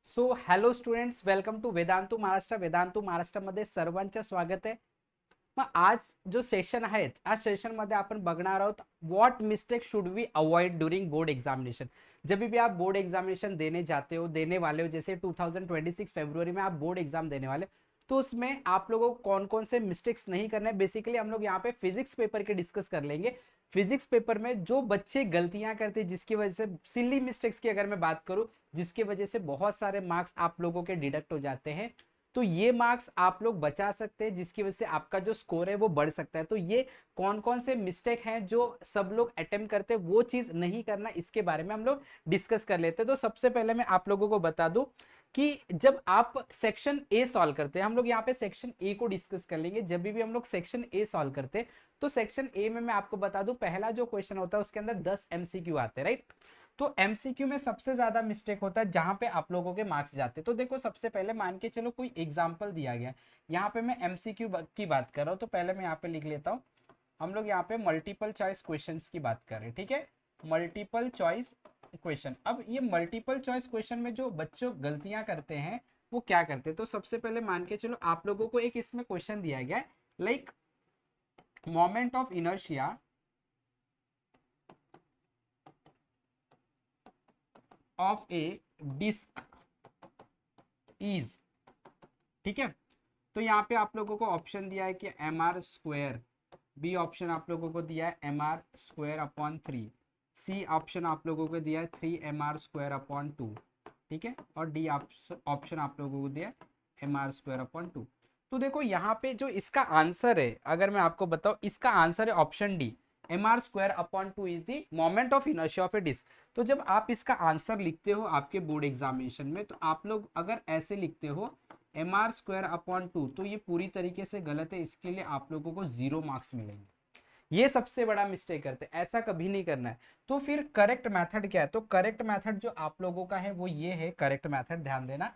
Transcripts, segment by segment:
So hello students, welcome to Vedantu महाराष्ट्रामध्ये सर्वांचं स्वागत आहे. मग आज जो सेशन आहे, आज सेशनमध्ये आपण बघणार आहोत what mistake should we avoid during board examination. जब भी आप बोर्ड एग्जामिनेशन देने वाले हो, जैसे 2026 फरवरी में आप बोर्ड एग्जाम देने वाले, तो उसमें आप लोगों को कौन कौन से मिस्टेक्स नहीं करने हैं. बेसिकली हम लोग यहाँ पे फिजिक्स पेपर के डिस्कस कर लेंगे. फिजिक्स पेपर में जो बच्चे गलतियां करते हैं, जिसकी वजह से सिली मिस्टेक्स की अगर मैं बात करूं, जिसकी वजह से बहुत सारे मार्क्स आप लोगों के डिडक्ट हो जाते हैं, तो ये मार्क्स आप लोग बचा सकते हैं, जिसकी वजह से आपका जो स्कोर है वो बढ़ सकता है. तो ये कौन कौन से मिस्टेक हैं जो सब लोग अटेम्प्ट करते हैं, वो चीज नहीं करना, इसके बारे में हम लोग डिस्कस कर लेते हैं. तो सबसे पहले मैं आप लोगों को बता दूं कि जब आप सेक्शन ए सॉल्व करते हैं, हम लोग यहाँ पे सेक्शन ए को डिस्कस कर लेंगे. जब भी हम लोग सेक्शन ए सॉल्व करते हैं, तो सेक्शन ए में मैं आपको बता दूं, पहला जो क्वेश्चन होता है उसके अंदर 10 एमसीक्यू आते हैं, राइट. तो एमसीक्यू में सबसे ज्यादा मिस्टेक होता है जहां पे आप लोगों के मार्क्स जाते हैं. तो देखो, सबसे पहले मान के चलो कोई एग्जांपल दिया गया, यहाँ पे मैं एमसीक्यू की बात कर रहा हूँ, तो पहले मैं यहाँ पे लिख लेता हूँ. हम लोग यहाँ पे मल्टीपल चॉइस क्वेश्चंस की बात कर रहे हैं, ठीक है. Multiple choice question. अब ये मल्टीपल चॉइस क्वेश्चन में जो बच्चों गलतियां करते हैं, वो क्या करते हैं. तो सबसे पहले मान के चलो आप लोगों को एक इसमें क्वेश्चन दिया गया है, like moment of inertia of a disc is, ठीक है. तो यहाँ पे आप लोगों को ऑप्शन दिया है कि M R square. B option आप लोगों को दिया है M R square upon 3. C option आप लोगों को दिया है 3 mr² अपॉन 2, ठीक है. और डी ऑप्शन आप लोगों को दिया है mr² अपॉन 2. तो देखो यहाँ पे जो इसका आंसर है, अगर मैं आपको बताऊं, इसका आंसर है option D. mr² upon 2 is the moment of inertia of a disc. तो जब आप इसका आंसर लिखते हो आपके बोर्ड एग्जामिनेशन में, तो आप लोग अगर ऐसे लिखते हो mr² अपॉन 2, तो ये पूरी तरीके से गलत है. इसके लिए आप लोगों को 0 मार्क्स मिलेंगे. ये सबसे बड़ा मिस्टेक करते हैं, ऐसा कभी नहीं करना है. तो फिर करेक्ट मेथड क्या है. तो करेक्ट मेथड जो आप लोगों का है वो ये है. करेक्ट मेथड, ध्यान देना,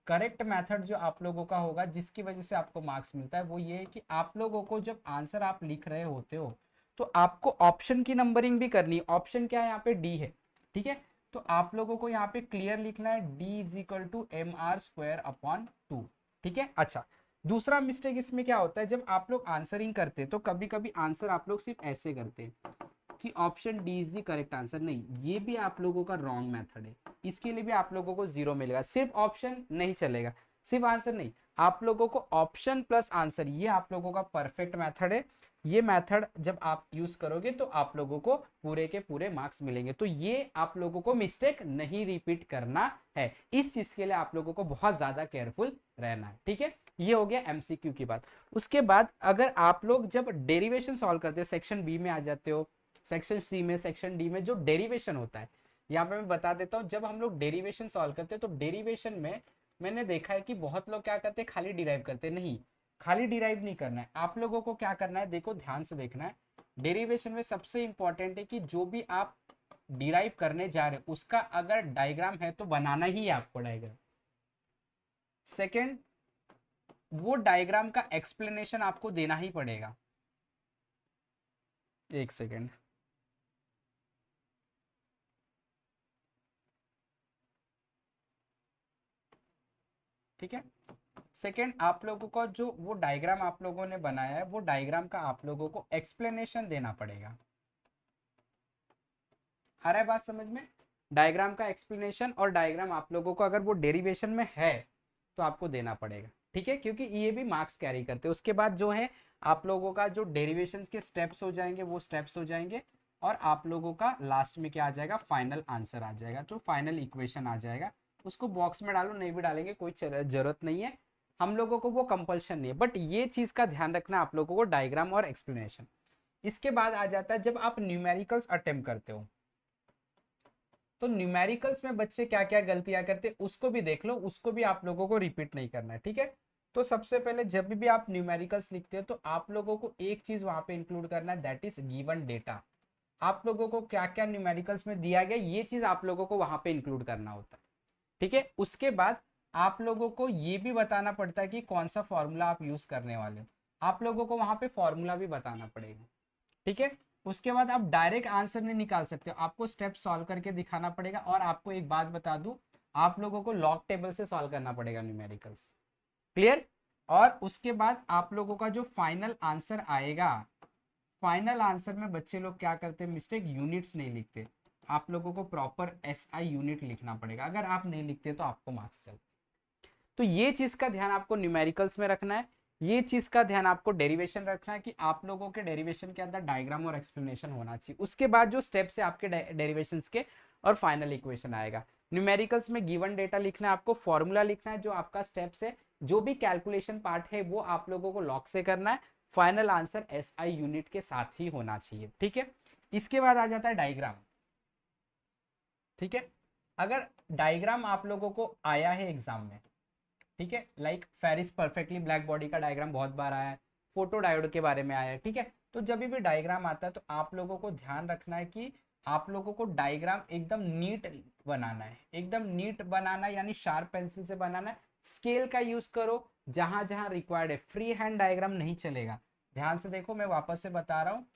करेक्ट मेथड जो आप लोगों का होगा जिसकी वजह से आपको मार्क्स मिलता है, वो ये है कि आप लोगों को जब आंसर आप लिख रहे होते हो, तो आपको ऑप्शन की नंबरिंग भी करनी है. ऑप्शन क्या है, यहाँ पे डी है, ठीक है. तो आप लोगों को यहाँ पे क्लियर लिखना है D is equal to mr² upon 2, ठीक है. अच्छा, दूसरा मिस्टेक इसमें क्या होता है, जब आप लोग आंसरिंग करते हैं तो कभी कभी आंसर आप लोग सिर्फ ऐसे करते हैं कि option D is the correct answer. नहीं, ये भी आप लोगों का रॉन्ग मेथड है. इसके लिए भी आप लोगों को 0 मिलेगा. सिर्फ ऑप्शन नहीं चलेगा, सिर्फ आंसर नहीं, आप लोगों को ऑप्शन प्लस आंसर, ये आप लोगों का परफेक्ट मेथड है. ये मेथड जब आप यूज करोगे तो आप लोगों को पूरे के पूरे मार्क्स मिलेंगे. तो ये आप लोगों को मिस्टेक नहीं रिपीट करना है. इस चीज के लिए आप लोगों को बहुत ज्यादा केयरफुल रहना है, ठीक है. ये हो गया एमसीक्यू की बात. उसके बाद अगर आप लोग जब डेरिवेशन सॉल्व करते हो, सेक्शन बी में आ जाते हो, सेक्शन सी में, सेक्शन डी में जो डेरिवेशन होता है, यहाँ पे मैं बता देता हूँ. जब हम लोग डेरिवेशन सॉल्व करते हैं, तो डेरिवेशन में मैंने देखा है कि बहुत लोग क्या करते हैं, खाली डिराइव करते हैं. नहीं, खाली डिराइव नहीं करना है. आप लोगों को क्या करना है, देखो ध्यान से देखना है. डेरिवेशन में सबसे इंपॉर्टेंट है कि जो भी आप डिराइव करने जा रहे हैं उसका अगर डायग्राम है तो बनाना ही है आपको डायग्राम. सेकेंड, वो डायग्राम का एक्सप्लेनेशन आपको देना ही पड़ेगा. एक सेकेंड, ठीक है. सेकेंड, आप लोगों को जो वो डायग्राम आप लोगों ने बनाया है, वो डायग्राम का आप लोगों को एक्सप्लेनेशन देना पड़ेगा. आ रहा है बात समझ में. डायग्राम का एक्सप्लेनेशन और डायग्राम आप लोगों को अगर वो डेरिवेशन में है तो आपको देना पड़ेगा, ठीक है, क्योंकि ये भी मार्क्स कैरी करते हैं. उसके बाद जो है आप लोगों का जो डेरिवेशन के स्टेप्स हो जाएंगे, वो स्टेप्स हो जाएंगे, और आप लोगों का लास्ट में क्या आ जाएगा, फाइनल आंसर आ जाएगा, तो फाइनल इक्वेशन आ जाएगा. उसको बॉक्स में डालो, नहीं भी डालेंगे कोई जरूरत नहीं है, हम लोगों को वो कंपल्शन नहीं है. बट ये चीज का ध्यान रखना आप लोगों को, डायग्राम और एक्सप्लेनेशन. इसके बाद आ जाता है जब आप न्यूमेरिकल्स अटेम्प्ट करते हो, तो न्यूमेरिकल्स में बच्चे क्या क्या गलतियां करते हैं उसको भी देख लो, उसको भी आप लोगों को रिपीट नहीं करना है, ठीक है. तो सबसे पहले जब भी आप न्यूमेरिकल्स लिखते हो, तो आप लोगों को एक चीज वहां पे इंक्लूड करना है, दैट इज गिवन डेटा. आप लोगों को क्या क्या न्यूमेरिकल्स में दिया गया, ये चीज आप लोगों को वहां पे इंक्लूड करना होता है, ठीक है. उसके बाद आप लोगों को ये भी बताना पड़ता है कि कौन सा फॉर्मूला आप यूज करने वाले हो, आप लोगों को वहां पे फॉर्मूला भी बताना पड़ेगा, ठीक है. उसके बाद आप डायरेक्ट आंसर नहीं निकाल सकते, आपको स्टेप सॉल्व करके दिखाना पड़ेगा. और आपको एक बात बता दूं, आप लोगों को लॉग टेबल से सॉल्व करना पड़ेगा न्यूमेरिकल्स। क्लियर? और उसके बाद आप लोगों का जो फाइनल आंसर आएगा, फाइनल आंसर में बच्चे लोग क्या करते हैं मिस्टेक, यूनिट्स नहीं लिखते। आप लोगों को प्रॉपर SI यूनिट लिखना पड़ेगा, अगर आप नहीं लिखते तो आपको मार्क्स चलते। तो ये चीज का ध्यान आपको न्यूमेरिकल्स में रखना है। ये चीज का ध्यान आपको डेरिवेशन रखना है कि आप लोगों के डेरिवेशन के अंदर डायग्राम और एक्सप्लेनेशन होना चाहिए। उसके बाद जो स्टेप्स है आपके डेरिवेशंस के और फाइनल इक्वेशन आएगा। न्यूमेरिकल्स में गिवन डेटा लिखना है, आपको फॉर्मूला लिखना है, जो आपका स्टेप्स है, जो भी कैलकुलेशन पार्ट है वो आप लोगों को लॉक से करना है। फाइनल आंसर SI यूनिट के साथ ही होना चाहिए। ठीक है, इसके बाद आ जाता है डायग्राम। ठीक है, अगर डायग्राम आप लोगों को आया है एग्जाम में, ठीक है, like Ferry's perfectly black body का डायग्राम बहुत बार आया है, फोटो डायोड के बारे में आया है। ठीक है, तो जब भी डायग्राम आता है तो आप लोगों को ध्यान रखना है कि आप लोगों को डायग्राम एकदम नीट बनाना है, एकदम नीट बनाना है, यानी शार्प पेंसिल से बनाना है। स्केल का यूज करो जहां जहां रिक्वायर्ड है, फ्री हैंड डायग्राम नहीं चलेगा। ध्यान से देखो, मैं वापस से बता रहा हूँ,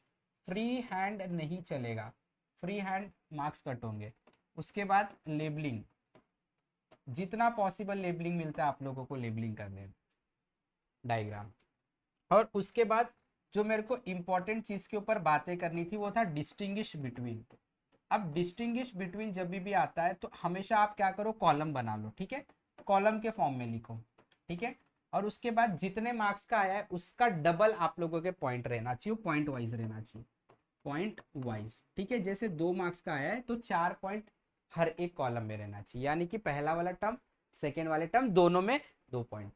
फ्री हैंड नहीं चलेगा, फ्री हैंड मार्क्स कट होंगे। उसके बाद लेबलिंग, जितना पॉसिबल लेबलिंग मिलता है आप लोगों को लेबलिंग कर दें डायग्राम। और उसके बाद जो मेरे को इंपॉर्टेंट चीज के ऊपर बातें करनी थी वो था डिस्टिंग्विश बिटवीन। अब डिस्टिंग्विश बिटवीन जब भी आता है तो हमेशा आप क्या करो, कॉलम बना लो। ठीक है, कॉलम के फॉर्म में लिखो। ठीक है, और उसके बाद जितने मार्क्स का आया है उसका डबल आप लोगों के पॉइंट रहना चाहिए, पॉइंट वाइज रहना चाहिए, पॉइंट वाइज। ठीक है, जैसे 2 मार्क्स का आया है तो 4 पॉइंट हर एक कॉलम में रहना चाहिए, यानी कि पहला वाला टर्म सेकेंड वाले टर्म दोनों में 2 पॉइंट,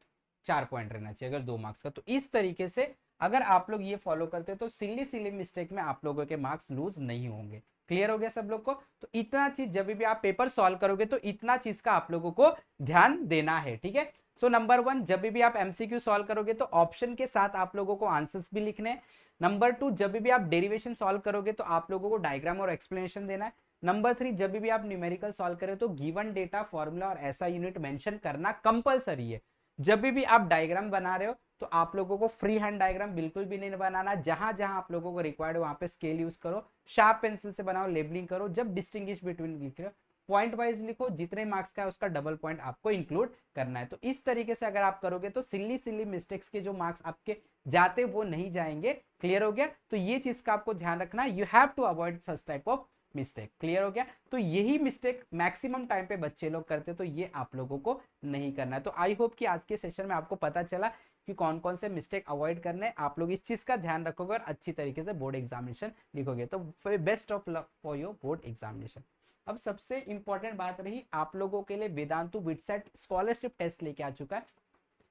4 पॉइंट रहना चाहिए अगर 2 मार्क्स का। तो इस तरीके से अगर आप लोग ये फॉलो करते तो सिली सिली मिस्टेक में आप लोगों के मार्क्स लूज नहीं होंगे। क्लियर हो गया सब लोग को? तो इतना चीज जब भी आप पेपर सॉल्व करोगे तो इतना चीज का आप लोगों को ध्यान देना है। ठीक है, सो नंबर 1, जब भी आप MCQ सॉल्व करोगे तो ऑप्शन के साथ आप लोगों को आंसर्स भी लिखने हैं। नंबर 2, जब भी आप डेरिवेशन सॉल्व करोगे तो आप लोगों को डायग्राम और एक्सप्लेनेशन देना है। नंबर 3, जब भी आप न्यूमेरिकल सॉल्व करें तो गिवन डेटा, फॉर्मूला और ऐसा यूनिट मेंशन करना कंपलसरी है। जब भी आप डायग्राम बना रहे हो तो आप लोगों को फ्री हैंड डायग्राम बिल्कुल भी नहीं बनाना। जहां जहां आप लोगों को रिक्वायर्ड वहां पे स्केल यूज करो, शार्प पेंसिल से बनाओ, लेबलिंग करो। जब डिस्टिंग्विश बिटवीन लिख रहे हो पॉइंट वाइज लिखो, जितने मार्क्स का है उसका डबल पॉइंट आपको इंक्लूड करना है। तो इस तरीके से अगर आप करोगे तो सिली सिली मिस्टेक्स के जो मार्क्स आपके जाते वो नहीं जाएंगे। क्लियर हो गया? तो ये चीज का आपको ध्यान रखना, you have to avoid such type of mistake. Clear हो गया? तो यही मिस्टेक मैक्सिमम टाइम पे बच्चे लोग करते, तो ये आप लोगों को नहीं करना है। तो आई होप कि आज के सेशन में आपको पता चला कि कौन कौन से मिस्टेक अवॉइड करने, आप लोग इस चीज का ध्यान रखोगे और अच्छी तरीके से बोर्ड एग्जामिनेशन लिखोगे। तो best of luck for your board examination. अब सबसे इंपॉर्टेंट बात रही, आप लोगों के लिए वेदांतु विटसेट स्कॉलरशिप टेस्ट लेके आ चुका है,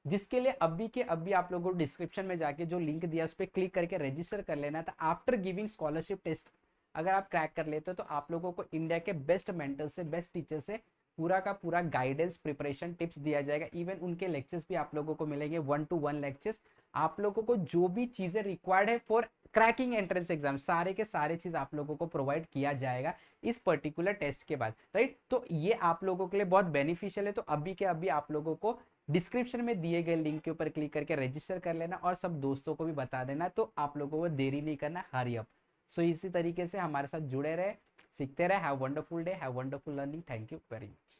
जिसके लिए अभी के अभी आप लोगों को डिस्क्रिप्शन में जाके जो लिंक दिया उस पर क्लिक करके रजिस्टर कर लेना था। आफ्टर गिविंग स्कॉलरशिप टेस्ट अगर आप क्रैक कर लेते हो तो आप लोगों को इंडिया के बेस्ट मेंटर से, बेस्ट टीचर से पूरा का पूरा गाइडेंस, प्रिपरेशन, टिप्स दिया जाएगा। इवन उनके लेक्चर्स भी आप लोगों को मिलेंगे, 1-to-1 लेक्चर्स। आप लोगों को जो भी चीजें रिक्वायर्ड है फॉर क्रैकिंग एंट्रेंस एग्जाम, सारे के सारे चीज आप लोगों को प्रोवाइड किया जाएगा इस पर्टिकुलर टेस्ट के बाद, राइट? तो ये आप लोगों के लिए बहुत बेनिफिशियल है। तो अभी के अभी आप लोगों को डिस्क्रिप्शन में दिए गए लिंक के ऊपर क्लिक करके रजिस्टर कर लेना और सब दोस्तों को भी बता देना। तो आप लोगों को देरी नहीं करना, हरी अप। सो इसी तरीके से हमारे साथ जुड़े रहे, सीखते रहे। Have wonderful day, have wonderful learning. Thank you very much.